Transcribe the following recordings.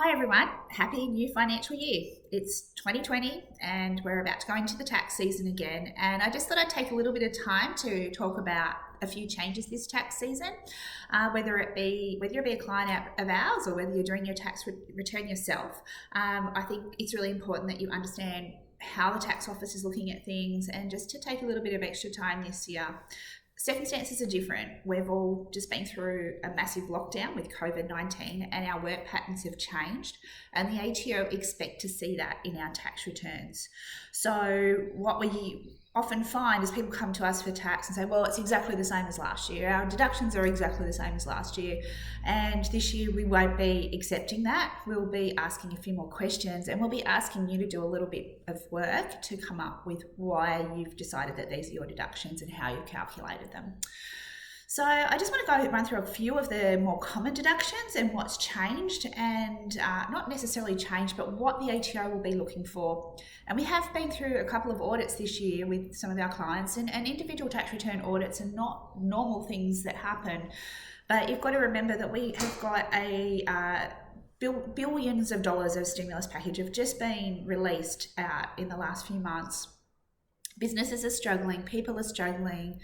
Hi everyone, happy new financial year. It's 2020 and we're about to go into the tax season again. And I just thought I'd take a little bit of time to talk about a few changes this tax season, whether you be a client of ours or whether you're doing your tax return yourself. I think it's really important that you understand how the tax office is looking at things and just to take a little bit of extra time this year. Circumstances are different. We've all just been through a massive lockdown with COVID-19 and our work patterns have changed, and the ATO expect to see that in our tax returns. So what we often find is people come to us for tax and say, well, it's exactly the same as last year. Our deductions are exactly the same as last year. And this year we won't be accepting that. We'll be asking a few more questions and we'll be asking you to do a little bit of work to come up with why you've decided that these are your deductions and how you've calculated them. So I just want to run through a few of the more common deductions and what's changed and not necessarily changed, but what the ATO will be looking for. And we have been through a couple of audits this year with some of our clients, and individual tax return audits are not normal things that happen. But you've got to remember that we have got billions of dollars of stimulus package have just been released out in the last few months. Businesses are struggling, people are struggling.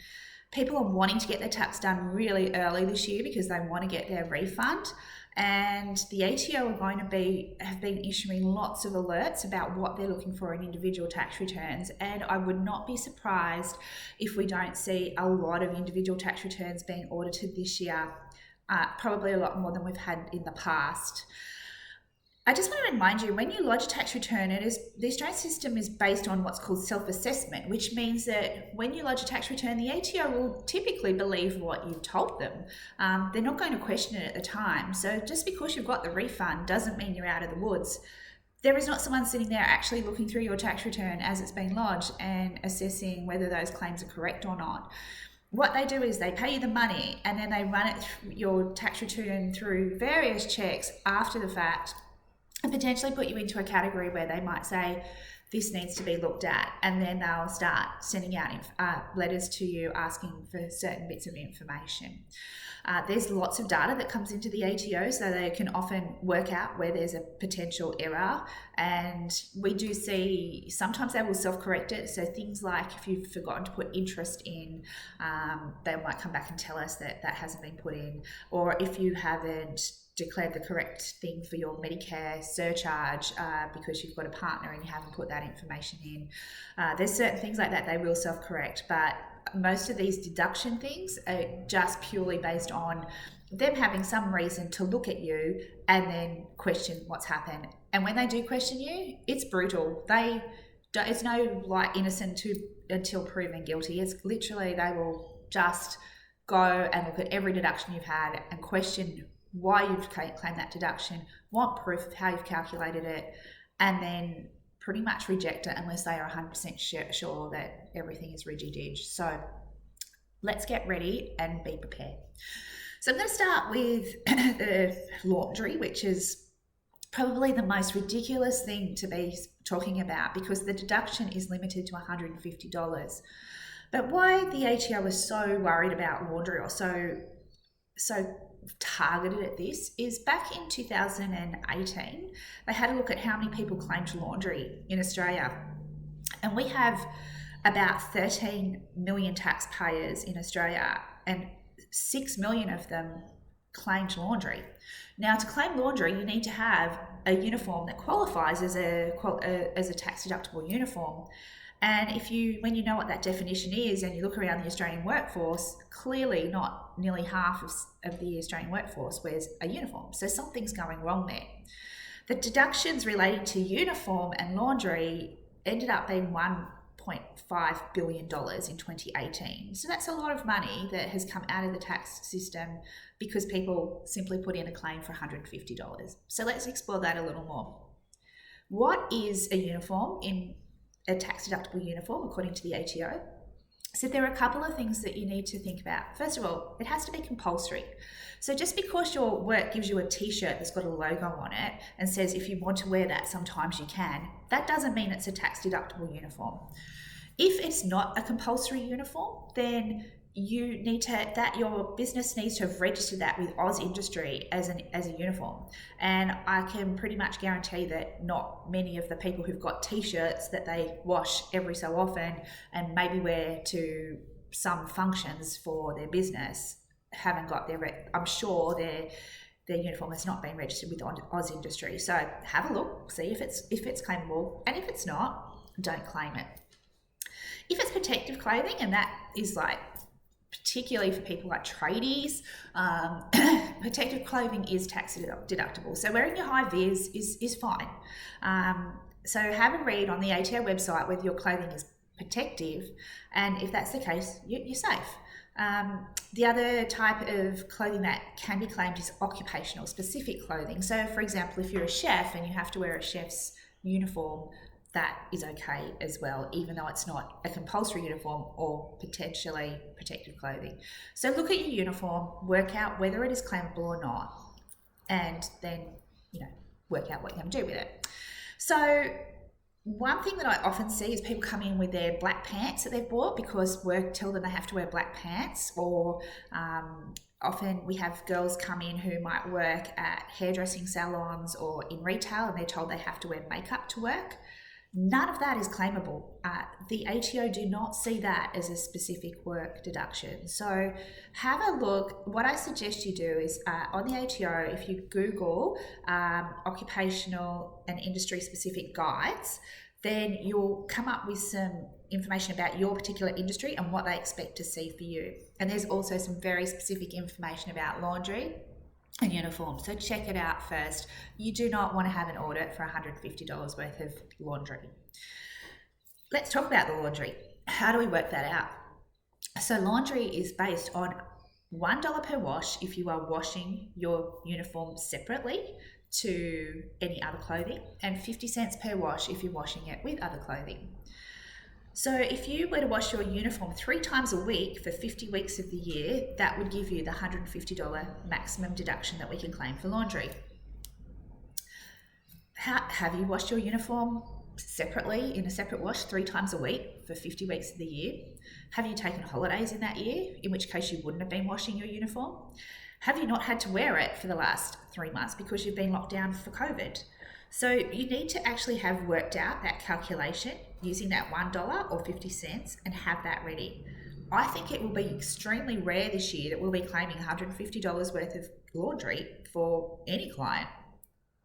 People are wanting to get their tax done really early this year because they want to get their refund. And the ATO have been issuing lots of alerts about what they're looking for in individual tax returns. And I would not be surprised if we don't see a lot of individual tax returns being audited this year, probably a lot more than we've had in the past. I just want to remind you, when you lodge a tax return, the Australian system is based on what's called self-assessment, which means that when you lodge a tax return, the ATO will typically believe what you've told them. They're not going to question it at the time. So just because you've got the refund doesn't mean you're out of the woods. There is not someone sitting there actually looking through your tax return as it's been lodged and assessing whether those claims are correct or not. What they do is they pay you the money and then they run your tax return through various checks after the fact, and potentially put you into a category where they might say this needs to be looked at, and then they'll start sending out letters to you asking for certain bits of information. There's lots of data that comes into the ATO, so they can often work out where there's a potential error, and we do see sometimes they will self-correct it. So things like if you've forgotten to put interest in, they might come back and tell us that that hasn't been put in, or if you haven't declared the correct thing for your Medicare surcharge because you've got a partner and you haven't put that information in. There's certain things like that they will self-correct, but most of these deduction things are just purely based on them having some reason to look at you and then question what's happened. And when they do question you, it's brutal. It's no like innocent until proven guilty. It's literally they will just go and look at every deduction you've had and question why you've claimed that deduction, want proof of how you've calculated it, and then pretty much reject it unless they are 100% sure that everything is rigid. So let's get ready and be prepared. So I'm going to start with the laundry, which is probably the most ridiculous thing to be talking about because the deduction is limited to $150. But why the ATO is so worried about laundry or so targeted at this is back in 2018 they had a look at how many people claimed laundry in Australia, and we have about 13 million taxpayers in Australia and 6 million of them claimed laundry. Now, to claim laundry you need to have a uniform that qualifies as a tax deductible uniform. And when you know what that definition is and you look around the Australian workforce, clearly not nearly half of the Australian workforce wears a uniform. So something's going wrong there. The deductions relating to uniform and laundry ended up being $1.5 billion in 2018. So that's a lot of money that has come out of the tax system because people simply put in a claim for $150. So let's explore that a little more. What is a uniform in a tax deductible uniform according to the ATO? So there are a couple of things that you need to think about. First of all, it has to be compulsory. So just because your work gives you a t-shirt that's got a logo on it and says if you want to wear that sometimes you can, that doesn't mean it's a tax deductible uniform. If it's not a compulsory uniform, then you need to, that your business needs to have registered that with Oz Industry as a uniform. And I can pretty much guarantee that not many of the people who've got t-shirts that they wash every so often and maybe wear to some functions for their business haven't got I'm sure their uniform has not been registered with Oz Industry. So have a look, see if it's claimable, and if it's not, don't claim it. If it's protective clothing, and that is like particularly for people like tradies, protective clothing is tax deductible. So wearing your high vis is fine. So have a read on the ATO website whether your clothing is protective, and if that's the case, you're safe. The other type of clothing that can be claimed is occupational specific clothing. So for example, if you're a chef and you have to wear a chef's uniform, that is okay as well, even though it's not a compulsory uniform or potentially protective clothing. So look at your uniform, work out whether it is claimable or not, and then, work out what you can do with it. So one thing that I often see is people come in with their black pants that they've bought because work tell them they have to wear black pants, or often we have girls come in who might work at hairdressing salons or in retail and they're told they have to wear makeup to work. None of that is claimable. The ATO do not see that as a specific work deduction. So have a look. What I suggest you do is on the ATO, if you Google occupational and industry specific guides, then you'll come up with some information about your particular industry and what they expect to see for you. And there's also some very specific information about laundry and uniform. So check it out first. You do not want to have an audit for $150 worth of laundry. Let's talk about the laundry. How do we work that out? So laundry is based on $1 per wash if you are washing your uniform separately to any other clothing, and 50 cents per wash if you're washing it with other clothing. So if you were to wash your uniform 3 times a week for 50 weeks of the year, that would give you the $150 maximum deduction that we can claim for laundry. Have you washed your uniform separately in a separate wash 3 times a week for 50 weeks of the year? Have you taken holidays in that year, in which case you wouldn't have been washing your uniform? Have you not had to wear it for the last 3 months because you've been locked down for COVID? So you need to actually have worked out that calculation using that $1 or 50 cents and have that ready. I think it will be extremely rare this year that we'll be claiming $150 worth of laundry for any client.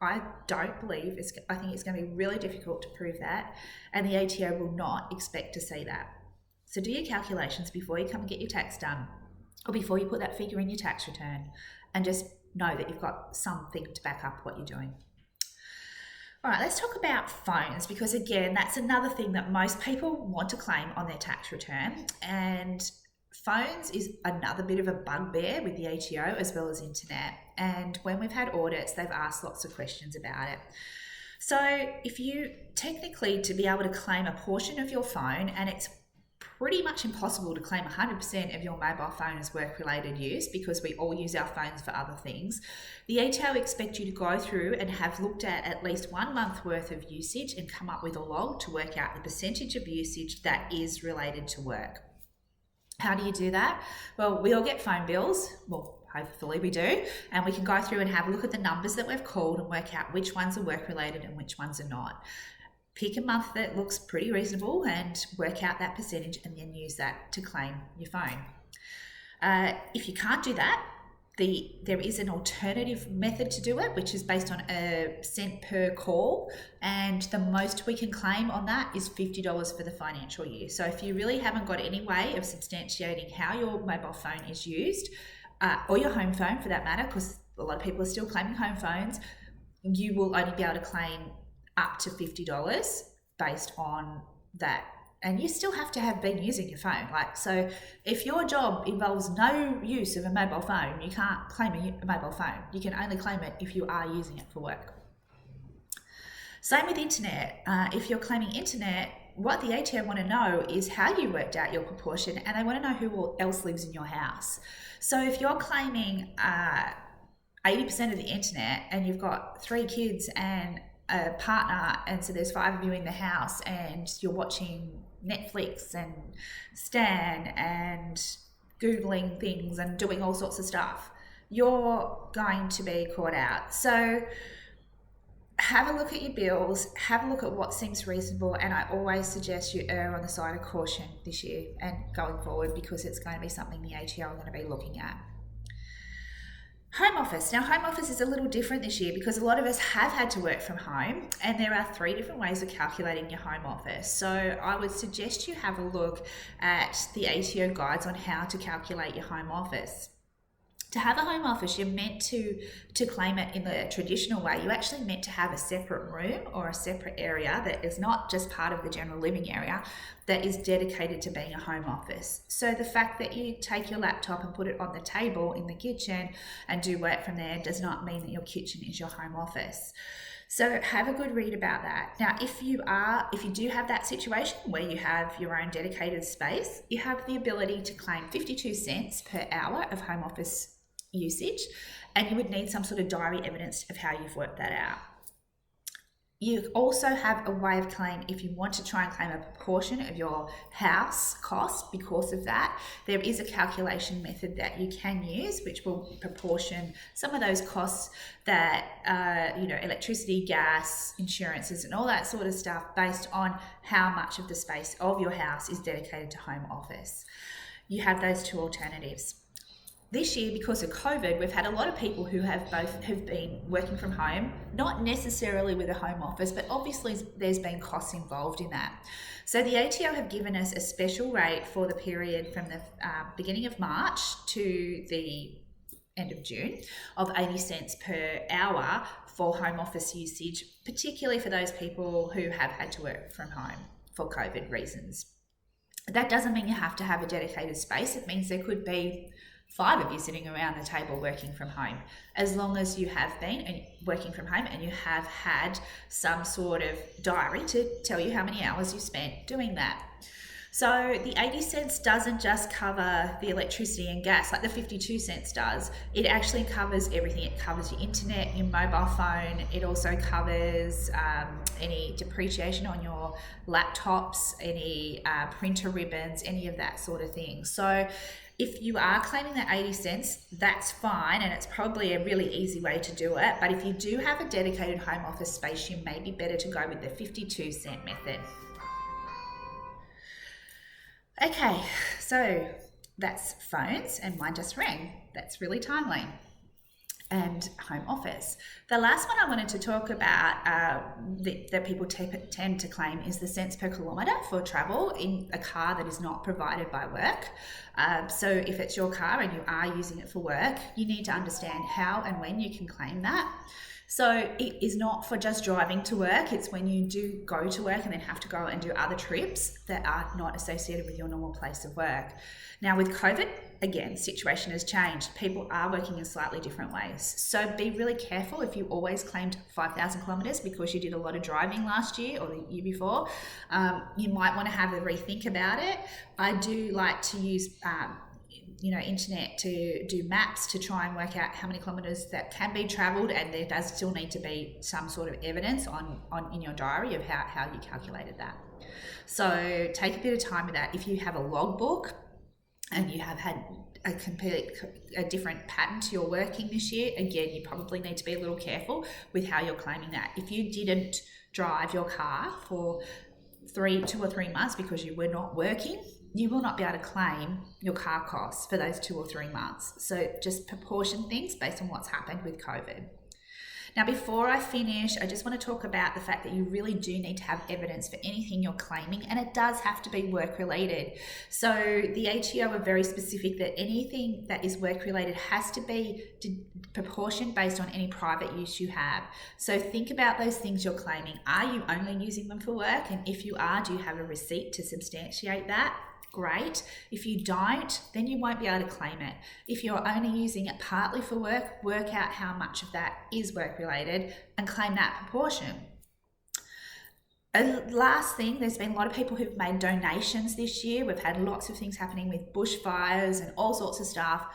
I don't believe I think it's going to be really difficult to prove that, and the ATO will not expect to see that. So do your calculations before you come and get your tax done, or before you put that figure in your tax return, and just know that you've got something to back up what you're doing. All right, let's talk about phones, because again, that's another thing that most people want to claim on their tax return, and phones is another bit of a bugbear with the ATO as well as internet. And when we've had audits, they've asked lots of questions about it. So if you technically to be able to claim a portion of your phone, and it's pretty much impossible to claim 100% of your mobile phone as work-related use because we all use our phones for other things, the ATO expect you to go through and have looked at least 1 month worth of usage and come up with a log to work out the percentage of usage that is related to work. How do you do that? Well, we all get phone bills. Well, hopefully we do. And we can go through and have a look at the numbers that we've called and work out which ones are work-related and which ones are not. Pick a month that looks pretty reasonable and work out that percentage and then use that to claim your phone. If you can't do that, there is an alternative method to do it, which is based on a cent per call, and the most we can claim on that is $50 for the financial year. So if you really haven't got any way of substantiating how your mobile phone is used, or your home phone for that matter, because a lot of people are still claiming home phones, you will only be able to claim up to $50 based on that. And you still have to have been using your phone. So if your job involves no use of a mobile phone, you can't claim a mobile phone. You can only claim it if you are using it for work. Same with internet. If you're claiming internet, what the ATO want to know is how you worked out your proportion, and they want to know who else lives in your house. So if you're claiming 80% of the internet and you've got 3 kids and a partner, and so there's 5 of you in the house and you're watching Netflix and Stan and Googling things and doing all sorts of stuff, you're going to be caught out. So have a look at your bills, have a look at what seems reasonable, and I always suggest you err on the side of caution this year and going forward, because it's going to be something the ATO are going to be looking at. Home office. Now, home office is a little different this year because a lot of us have had to work from home, and there are 3 different ways of calculating your home office. So I would suggest you have a look at the ATO guides on how to calculate your home office. To have a home office, you're meant to claim it in the traditional way. You actually meant to have a separate room or a separate area that is not just part of the general living area, that is dedicated to being a home office. So the fact that you take your laptop and put it on the table in the kitchen and do work from there does not mean that your kitchen is your home office. So have a good read about that. Now, if you do have that situation where you have your own dedicated space, you have the ability to claim 52 cents per hour of home office usage, and you would need some sort of diary evidence of how you've worked that out. You also have a way of claim if you want to try and claim a proportion of your house cost. Because of that, there is a calculation method that you can use which will proportion some of those costs that electricity, gas, insurances and all that sort of stuff based on how much of the space of your house is dedicated to home office. You have those 2 alternatives. This year, because of COVID, we've had a lot of people who have been working from home, not necessarily with a home office, but obviously there's been costs involved in that. So the ATO have given us a special rate for the period from the beginning of March to the end of June of 80 cents per hour for home office usage, particularly for those people who have had to work from home for COVID reasons. That doesn't mean you have to have a dedicated space. It means there could be 5 of you sitting around the table working from home, as long as you have been working from home and you have had some sort of diary to tell you how many hours you spent doing that. So the 80 cents doesn't just cover the electricity and gas like the 52 cents does. It actually covers everything. It covers your internet, your mobile phone. It also covers any depreciation on your laptops, any printer ribbons, any of that sort of thing. So if you are claiming that 80 cents, that's fine, and it's probably a really easy way to do it. But if you do have a dedicated home office space, you may be better to go with the 52 cent method. Okay, so that's phones, and mine just rang. That's really timely. And home office. The last one I wanted to talk about that people tend to claim is the cents per kilometre for travel in a car that is not provided by work. So if it's your car and you are using it for work, you need to understand how and when you can claim that. So it is not for just driving to work. It's when you do go to work and then have to go and do other trips that are not associated with your normal place of work. Now with COVID, again, situation has changed. People are working in slightly different ways. So be really careful if you always claimed 5,000 kilometres because you did a lot of driving last year or the year before. You might want to have a rethink about it. I do like to use internet to do maps to try and work out how many kilometres that can be travelled, and there does still need to be some sort of evidence on in your diary of how you calculated that. So take a bit of time with that. If you have a logbook and you have had a different pattern to your working this year, again, you probably need to be a little careful with how you're claiming that. If you didn't drive your car for 2 or 3 months because you were not working, you will not be able to claim your car costs for those 2 or 3 months. So just proportion things based on what's happened with COVID. Now, before I finish, I just want to talk about the fact that you really do need to have evidence for anything you're claiming, and it does have to be work-related. So the ATO are very specific that anything that is work-related has to be proportioned based on any private use you have. So think about those things you're claiming. Are you only using them for work? And if you are, do you have a receipt to substantiate that? Great. If you don't, then you won't be able to claim it. If you're only using it partly for work, work out how much of that is work related and claim that proportion. And last thing, there's been a lot of people who've made donations this year. We've had lots of things happening with bushfires and all sorts of stuff.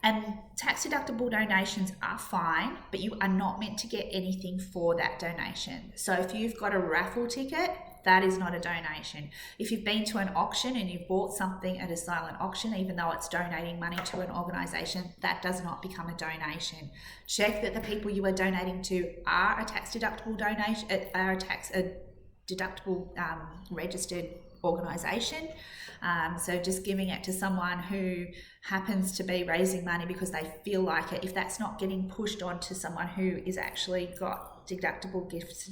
And tax deductible donations are fine, but you are not meant to get anything for that donation. So if you've got a raffle ticket that is not a donation. If you've been to an auction and you've bought something at a silent auction, even though it's donating money to an organisation, that does not become a donation. Check that the people you are donating to are a tax deductible donation, are a deductible registered organisation. So just giving it to someone who happens to be raising money because they feel like it, if that's not getting pushed on to someone who is actually got deductible gifts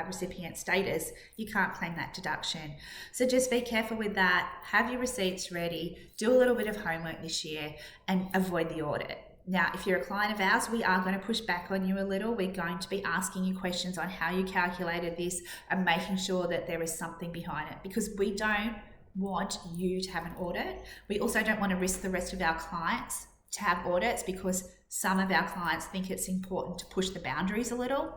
recipient status, you can't claim that deduction. So just be careful with that. Have your receipts ready, do a little bit of homework this year, and avoid the audit. Now, if you're a client of ours, we are going to push back on you a little. We're going to be asking you questions on how you calculated this and making sure that there is something behind it, because we don't want you to have an audit. We also don't want to risk the rest of our clients to have audits, because some of our clients think it's important to push the boundaries a little.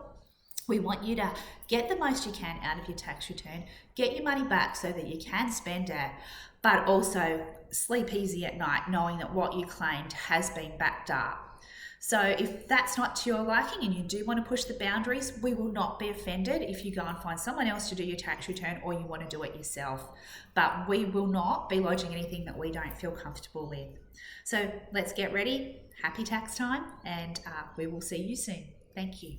We want you to get the most you can out of your tax return, get your money back so that you can spend it, but also sleep easy at night knowing that what you claimed has been backed up. So if that's not to your liking and you do want to push the boundaries, we will not be offended if you go and find someone else to do your tax return or you want to do it yourself. But we will not be lodging anything that we don't feel comfortable with. So let's get ready. Happy tax time, and we will see you soon. Thank you.